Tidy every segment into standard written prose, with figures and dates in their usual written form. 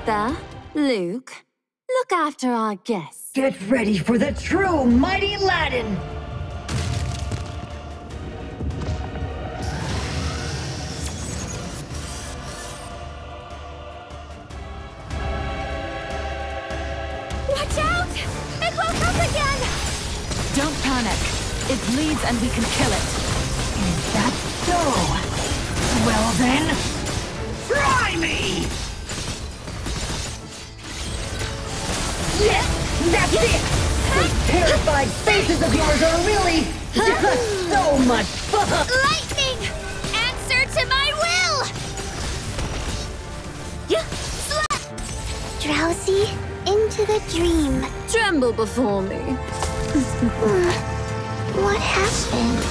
there. Luke, look after our guests. Get ready for the true mighty Aladdin! Watch out! It woke up again! Don't panic. It bleeds and we can kill it. Is that so? Well then, try me! Yes, that's it! Those terrified faces of yours are really just so much fun! Lightning! Answer to my will! Drowsy, into the dream. Tremble before me. What happened?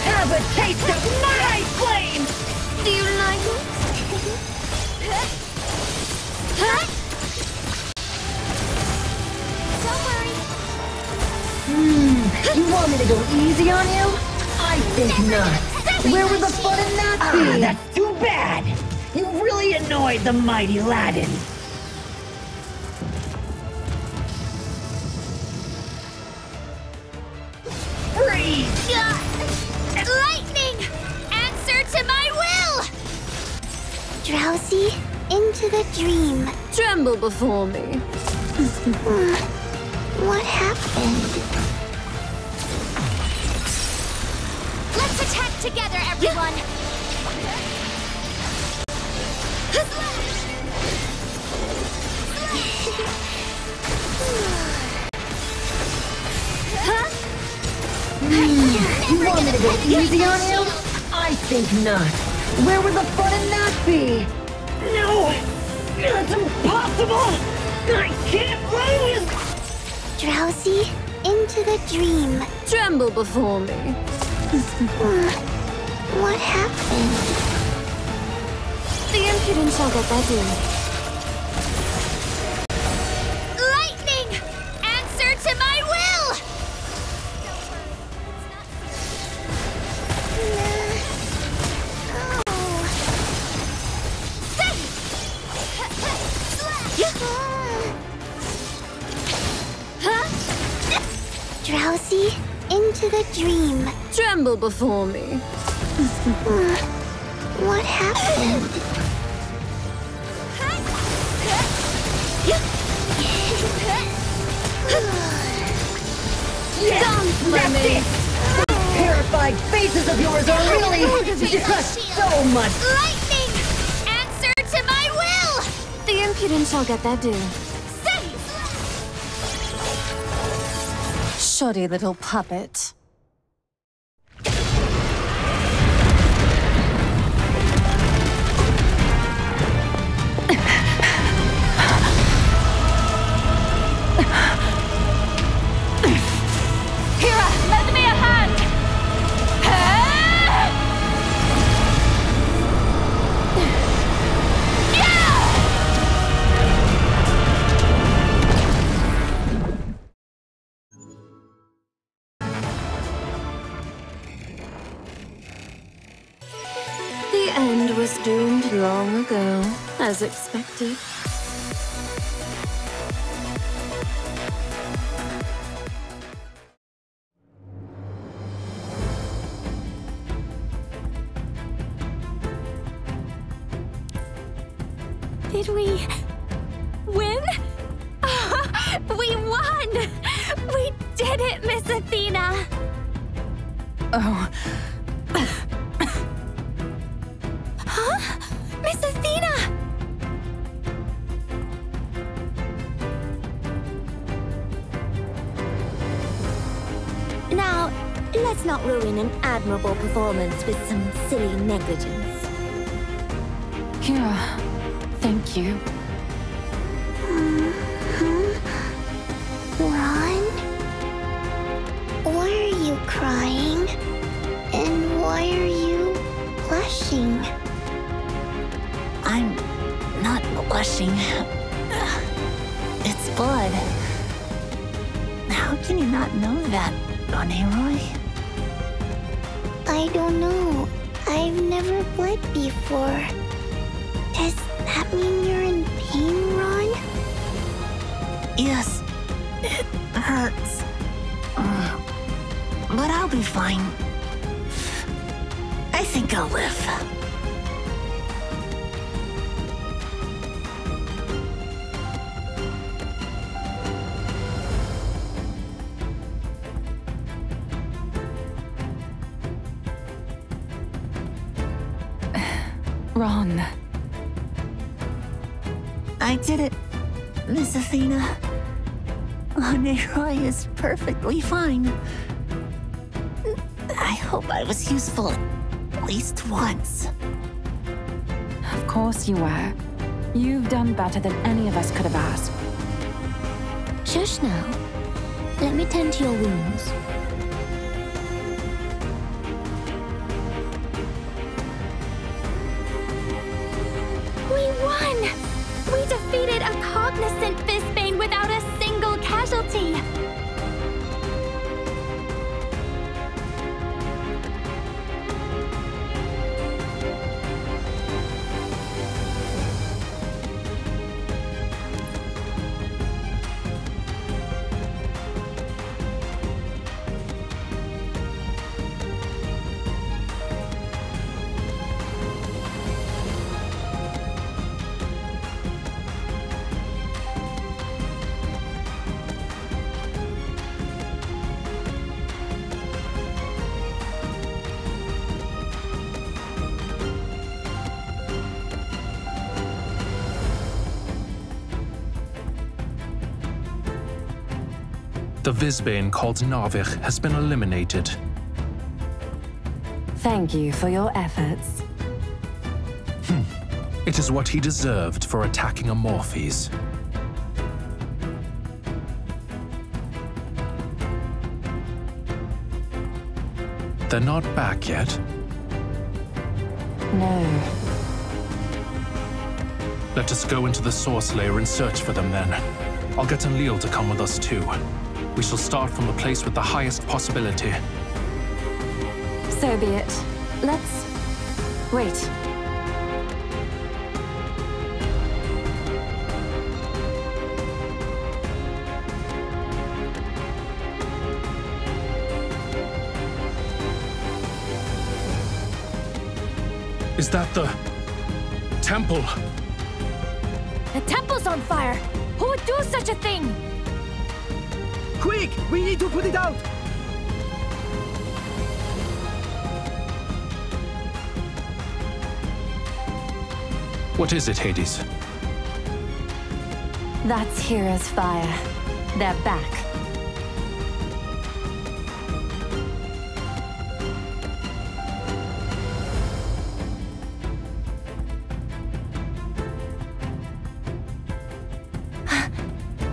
Have a taste of my flame! Do you like it? Don't worry. You want me to go easy on you? I think not. Where would the fun in that be? That's too bad! You really annoyed the mighty Aladdin. Freeze! Lightning! Answer to my will! Drowsy, into the dream. Tremble before me. What happened? Let's attack together, everyone! You want me to go easy on you? I think not. Where would the fun in that be? No! That's impossible! I can't lose! Drowsy, into the dream. Tremble before me. What happened? The impudent shall get their due. Lightning! Answer to my will! Drowsy, into the dream. Tremble before me. What happened? Yes, that's it! Those terrified faces of yours are really just so much. Lightning! Answer to my will! The impudent shall get their due. Shoddy little puppet. Hera, lend me a hand! The end was doomed long ago, as expected. Did we win? We won! We did it, Miss Athena! Oh, Huh? Miss Athena! Now, let's not ruin an admirable performance with some silly negligence. Hera, thank you. Ron? Why are you crying? And why are you blushing? I'm not blushing. It's blood. How can you not know that, Oneroy? I don't know. I've never bled before. Does that mean you're in pain, Ron? Yes, it hurts. But I'll be fine. I think I'll live. Ron. I did it, Miss Athena. Leroy is perfectly fine. I hope I was useful at least once. Of course you were. You've done better than any of us could have asked. Shush now. Let me tend to your wounds. We won! We defeated a cognizant Fistbane without a single casualty! The Vizbane called Narvik has been eliminated. Thank you for your efforts. It is what he deserved for attacking Amorphes. They're not back yet. No. Let us go into the Source Layer and search for them then. I'll get Enlil to come with us too. We shall start from the place with the highest possibility. So be it. Let's... wait. Is that the... temple? The temple's on fire! Who would do such a thing? Quick! We need to put it out! What is it, Hades? That's Hera's fire. They're back.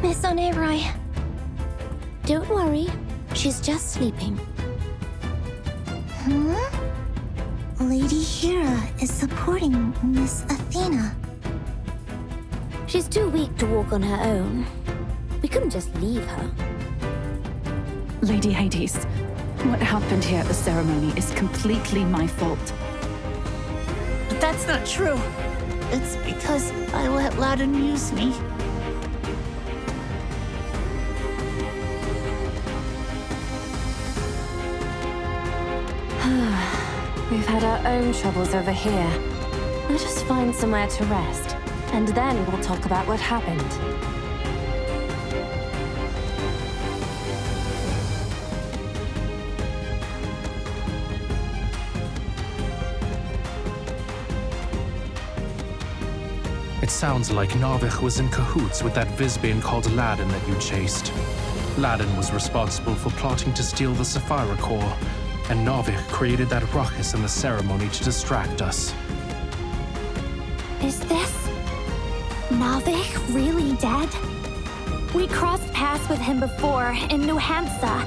Miss Onerai. Don't worry, she's just sleeping. Lady Hera is supporting Miss Athena. She's too weak to walk on her own. We couldn't just leave her. Lady Hades, what happened here at the ceremony is completely my fault. But that's not true. It's because I let Ladin use me. We've had our own troubles over here. Let us find somewhere to rest, and then we'll talk about what happened. It sounds like Narvik was in cahoots with that Vizbane called Ladin that you chased. Ladin was responsible for plotting to steal the Sapphire Core, and Narvik created that ruckus in the ceremony to distract us. Is this... Narvik really dead? We crossed paths with him before, in New Hampshire.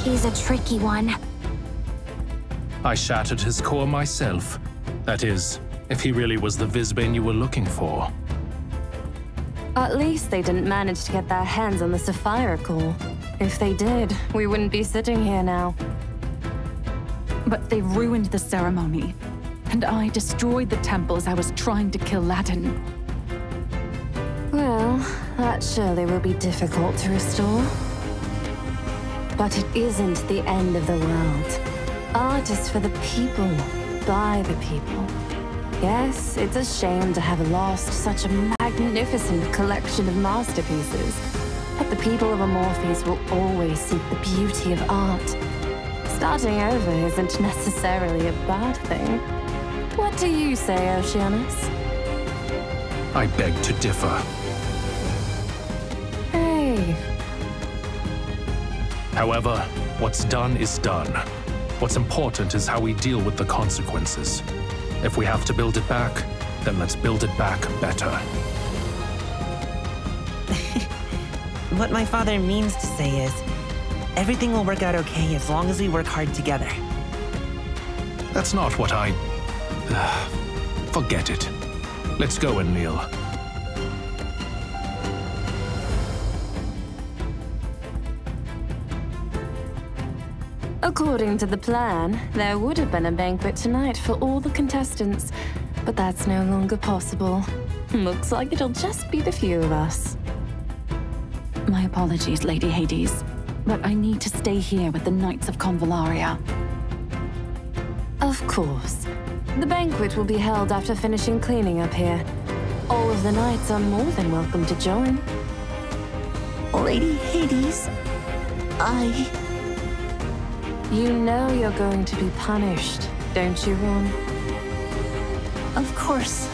He's a tricky one. I shattered his core myself. That is, if he really was the Vizbane you were looking for. At least they didn't manage to get their hands on the Sapphire Core. If they did, we wouldn't be sitting here now. But they ruined the ceremony. and I destroyed the temple as I was trying to kill Ladin. Well, that surely will be difficult to restore. But it isn't the end of the world. Art is for the people, by the people. Yes, it's a shame to have lost such a magnificent collection of masterpieces. But the people of Amorphes will always seek the beauty of art. Starting over isn't necessarily a bad thing. What do you say, Oceanus? I beg to differ. Hey. However, what's done is done. What's important is how we deal with the consequences. If we have to build it back, then let's build it back better. What my father means to say is, everything will work out okay as long as we work hard together. That's not what I... Forget it. Let's go and kneel. According to the plan, there would have been a banquet tonight for all the contestants, but that's no longer possible. Looks like it'll just be the few of us. My apologies, Lady Hades, but I need to stay here with the Knights of Convallaria. Of course. The banquet will be held after finishing cleaning up here. All of the knights are more than welcome to join. Lady Hades, You know you're going to be punished, don't you, Ron? Of course.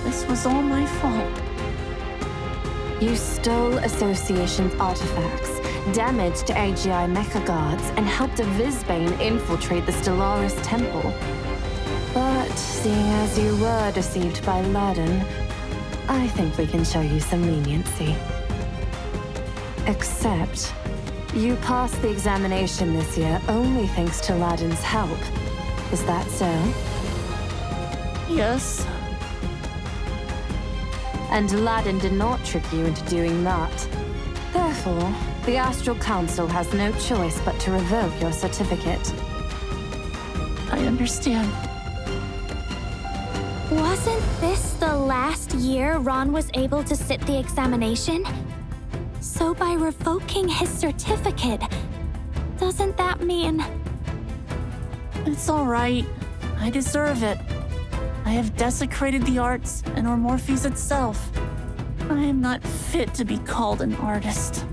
This was all my fault. You stole Association's artifacts, damaged AGI mecha guards, and helped a Vizbane infiltrate the Stellaris Temple. But seeing as you were deceived by Ladin, I think we can show you some leniency. Except, you passed the examination this year only thanks to Ladin's help. Is that so? Yes. And Ladin did not trick you into doing that. Therefore, the Astral Council has no choice but to revoke your certificate. I understand. Wasn't this the last year Ron was able to sit the examination? So by revoking his certificate, doesn't that mean... It's all right. I deserve it. I have desecrated the arts and Amorphes itself. I am not fit to be called an artist.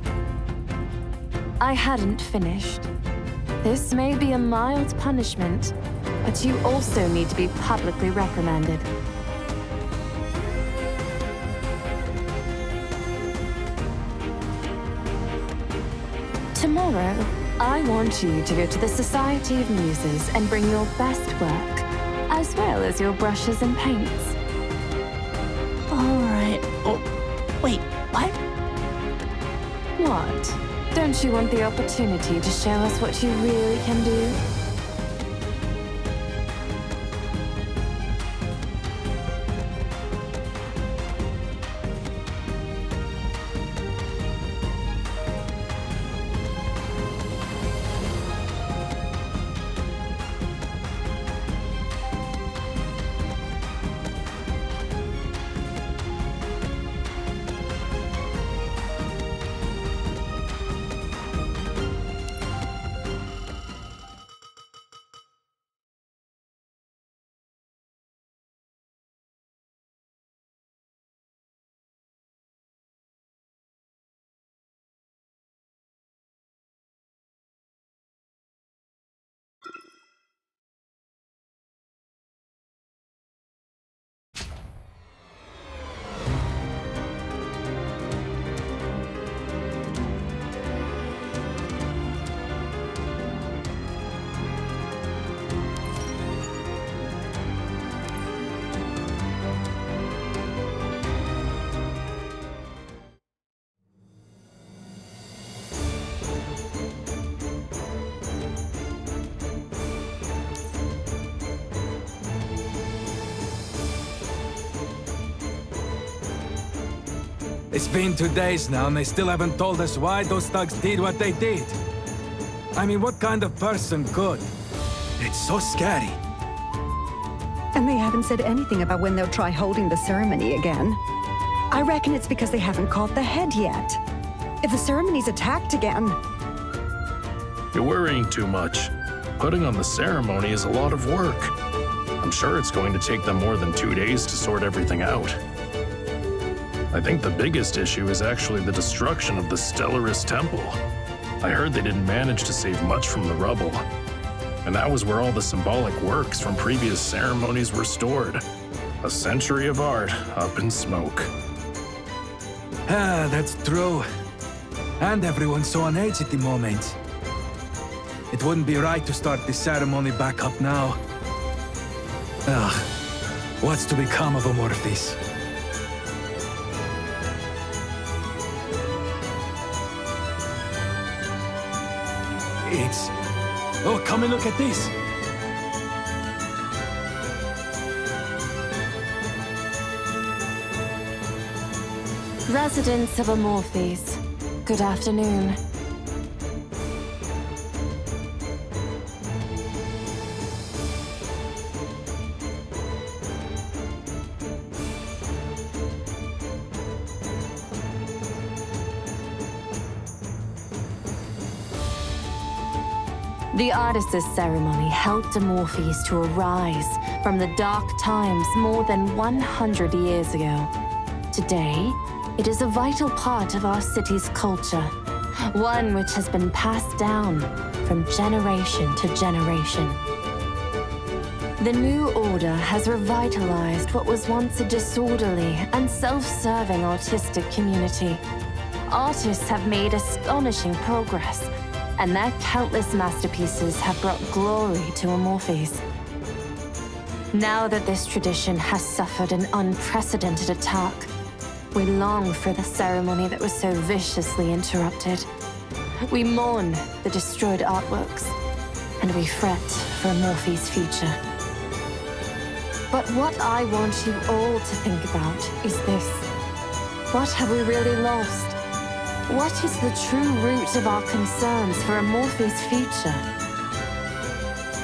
I hadn't finished. This may be a mild punishment, but you also need to be publicly reprimanded. Tomorrow, I want you to go to the Society of Muses and bring your best work, as well as your brushes and paints. All right. Oh, wait, what? What? Don't you want the opportunity to show us what you really can do? It's been 2 days now and they still haven't told us why those thugs did what they did. I mean, what kind of person could? It's so scary. And they haven't said anything about when they'll try holding the ceremony again. I reckon it's because they haven't caught the head yet. If the ceremony's attacked again... You're worrying too much. Putting on the ceremony is a lot of work. I'm sure it's going to take them more than 2 days to sort everything out. I think the biggest issue is actually the destruction of the Stellaris Temple. I heard they didn't manage to save much from the rubble. And that was where all the symbolic works from previous ceremonies were stored. A century of art up in smoke. Ah, that's true. And everyone's so on edge at the moment. It wouldn't be right to start the ceremony back up now. Ugh, what's to become of Amorphis? Oh, come and look at this! Residents of Amorphis, good afternoon. The Artists' ceremony helped Amorphis to arise from the dark times more than 100 years ago. Today, it is a vital part of our city's culture, one which has been passed down from generation to generation. The new order has revitalized what was once a disorderly and self-serving artistic community. Artists have made astonishing progress, and their countless masterpieces have brought glory to Amorphis. Now that this tradition has suffered an unprecedented attack, we long for the ceremony that was so viciously interrupted. We mourn the destroyed artworks, and we fret for Amorphis' future. But what I want you all to think about is this. What have we really lost? What is the true root of our concerns for Amorphis' future?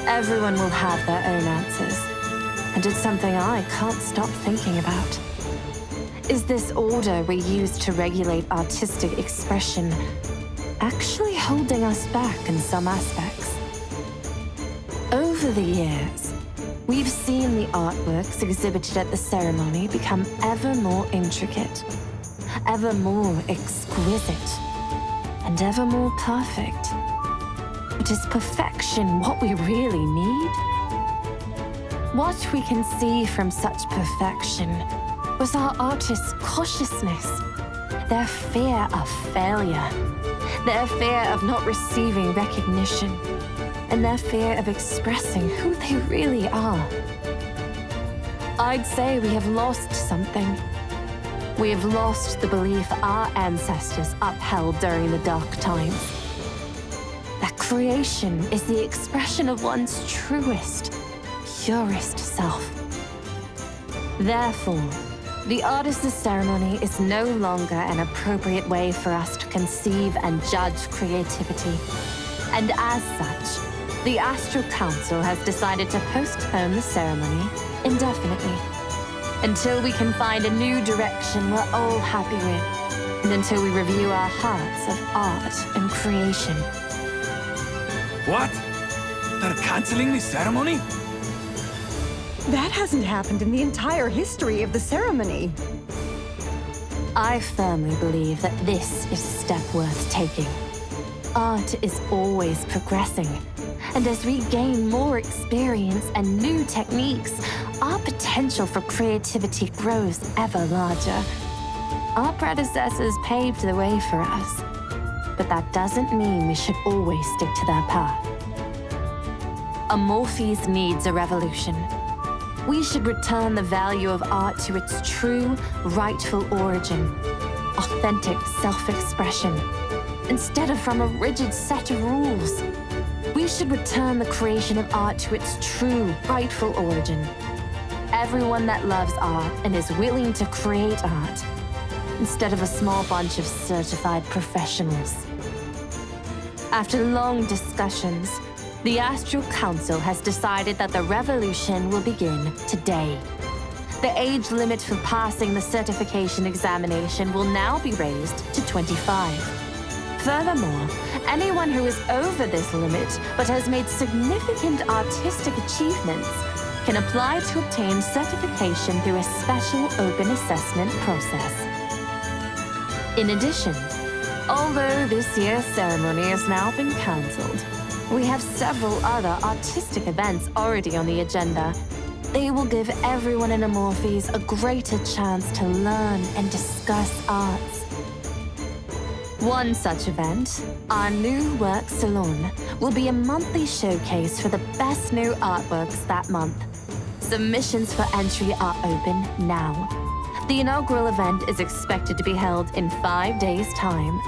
Everyone will have their own answers, and it's something I can't stop thinking about. Is this order we use to regulate artistic expression actually holding us back in some aspects? Over the years, we've seen the artworks exhibited at the ceremony become ever more intricate, ever more exquisite, and ever more perfect. But is perfection what we really need? What we can see from such perfection was our artists' cautiousness, their fear of failure, their fear of not receiving recognition, and their fear of expressing who they really are. I'd say we have lost something. We have lost the belief our ancestors upheld during the dark times. That creation is the expression of one's truest, purest self. Therefore, the Artists' ceremony is no longer an appropriate way for us to conceive and judge creativity. And as such, the Astral Council has decided to postpone the ceremony indefinitely, until we can find a new direction we're all happy with, and until we review our hearts of art and creation. What? They're canceling the ceremony? That hasn't happened in the entire history of the ceremony. I firmly believe that this is a step worth taking. Art is always progressing, and as we gain more experience and new techniques, our potential for creativity grows ever larger. Our predecessors paved the way for us, but that doesn't mean we should always stick to their path. Amorphis needs a revolution. We should return the value of art to its true, rightful origin, authentic self-expression, instead of from a rigid set of rules. We should return the creation of art to its true, rightful origin. Everyone that loves art and is willing to create art, instead of a small bunch of certified professionals. After long discussions, The Astral Council has decided that the revolution will begin today. The age limit for passing the certification examination will now be raised to 25. Furthermore, anyone who is over this limit but has made significant artistic achievements can apply to obtain certification through a special open assessment process. In addition, although this year's ceremony has now been cancelled, we have several other artistic events already on the agenda. They will give everyone in Amorphes a greater chance to learn and discuss arts. One such event, our New Work Salon, will be a monthly showcase for the best new artworks that month. Submissions for entry are open now. The inaugural event is expected to be held in 5 days' time.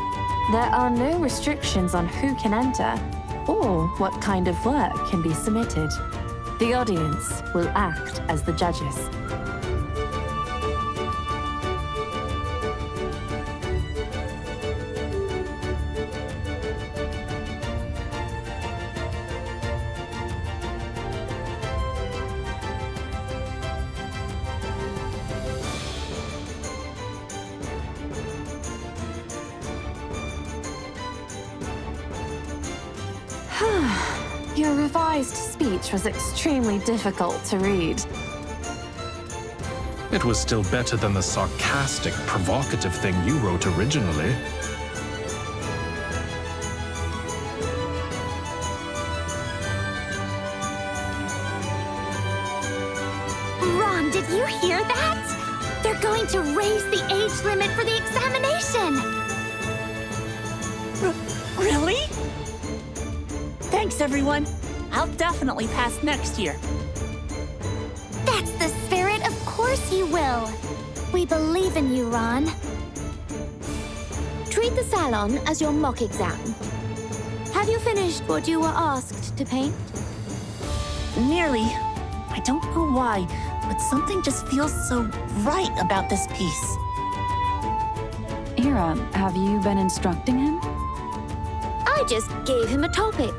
There are no restrictions on who can enter or what kind of work can be submitted. The audience will act as the judges. Your revised speech was extremely difficult to read. It was still better than the sarcastic, provocative thing you wrote originally. Ron, did you hear that? They're going to raise the age limit for the examination! Really? Thanks, everyone. I'll definitely pass next year. That's the spirit, of course you will. We believe in you, Ron. Treat the salon as your mock exam. Have you finished what you were asked to paint? Nearly. I don't know why, but something just feels so right about this piece. Ira, have you been instructing him? I just gave him a topic.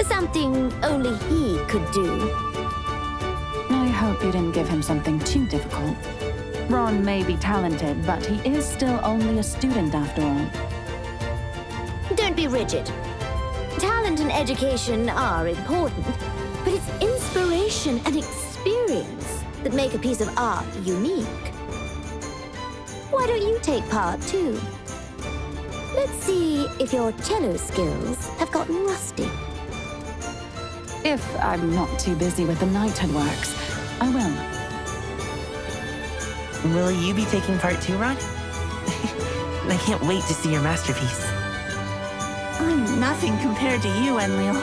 Something only he could do. I hope you didn't give him something too difficult. Ron may be talented, but he is still only a student after all. Don't be rigid. Talent and education are important, but it's inspiration and experience that make a piece of art unique. Why don't you take part too? Let's see if your cello skills have gotten rusty. If I'm not too busy with the knighthood works, I will. Will you be taking part too, Ron? I can't wait to see your masterpiece. I'm nothing compared to you, Enlil.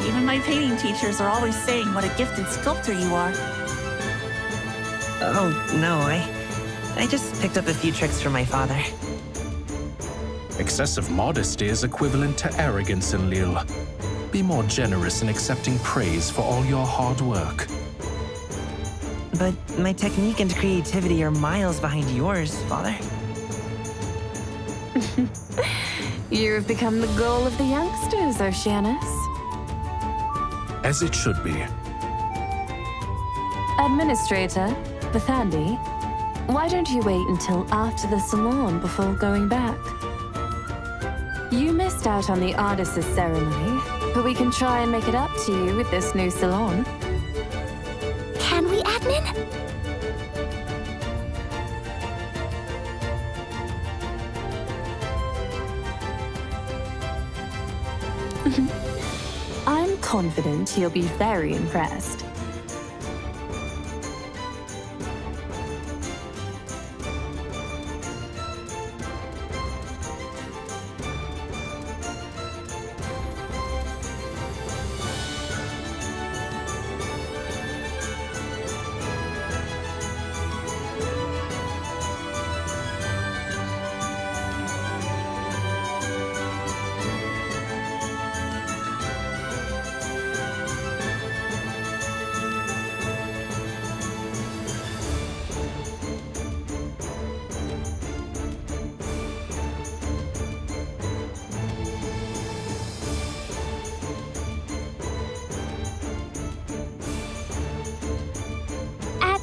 Even my painting teachers are always saying what a gifted sculptor you are. Oh, no, I just picked up a few tricks from my father. Excessive modesty is equivalent to arrogance, Enlil. Be more generous in accepting praise for all your hard work. But my technique and creativity are miles behind yours, Father. You've become the goal of the youngsters, Oceanus. As it should be. Administrator, Bethandi, why don't you wait until after the salon before going back? You missed out on the artists' ceremony, but we can try and make it up to you with this new salon. Can we, admin? I'm confident he'll be very impressed.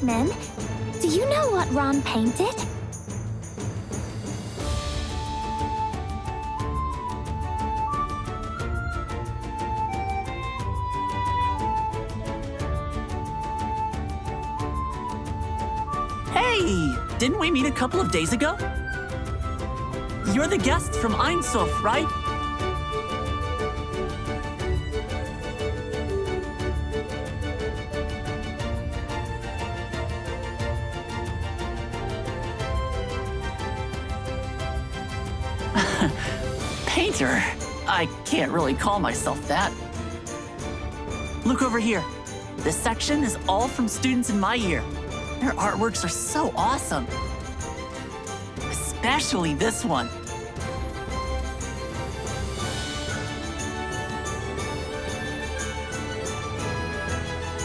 Admin, do you know what Ron painted? Hey! Didn't we meet a couple of days ago? You're the guest from Einsof, right? Painter? I can't really call myself that. Look over here. This section is all from students in my year. Their artworks are so awesome. Especially this one.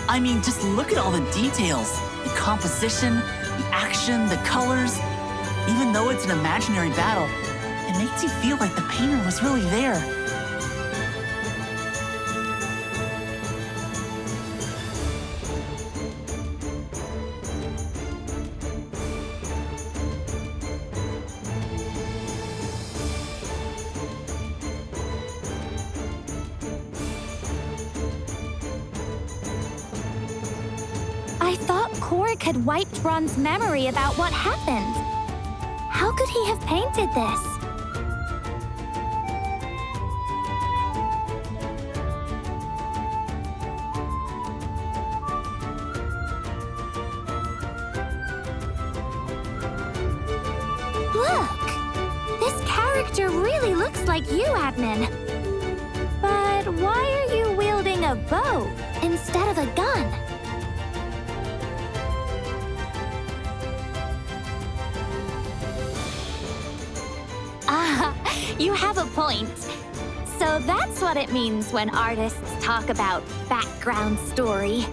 I mean, just look at all the details. The composition, the action, the colors. Even though it's an imaginary battle, it makes you feel like the painter was really there. I thought Korik had wiped Ron's memory about what happened. How could he have painted this? Look! This character really looks like you, Admin. But why are you wielding a bow instead of a gun? Ah, you have a point. So that's what it means when artists talk about background story.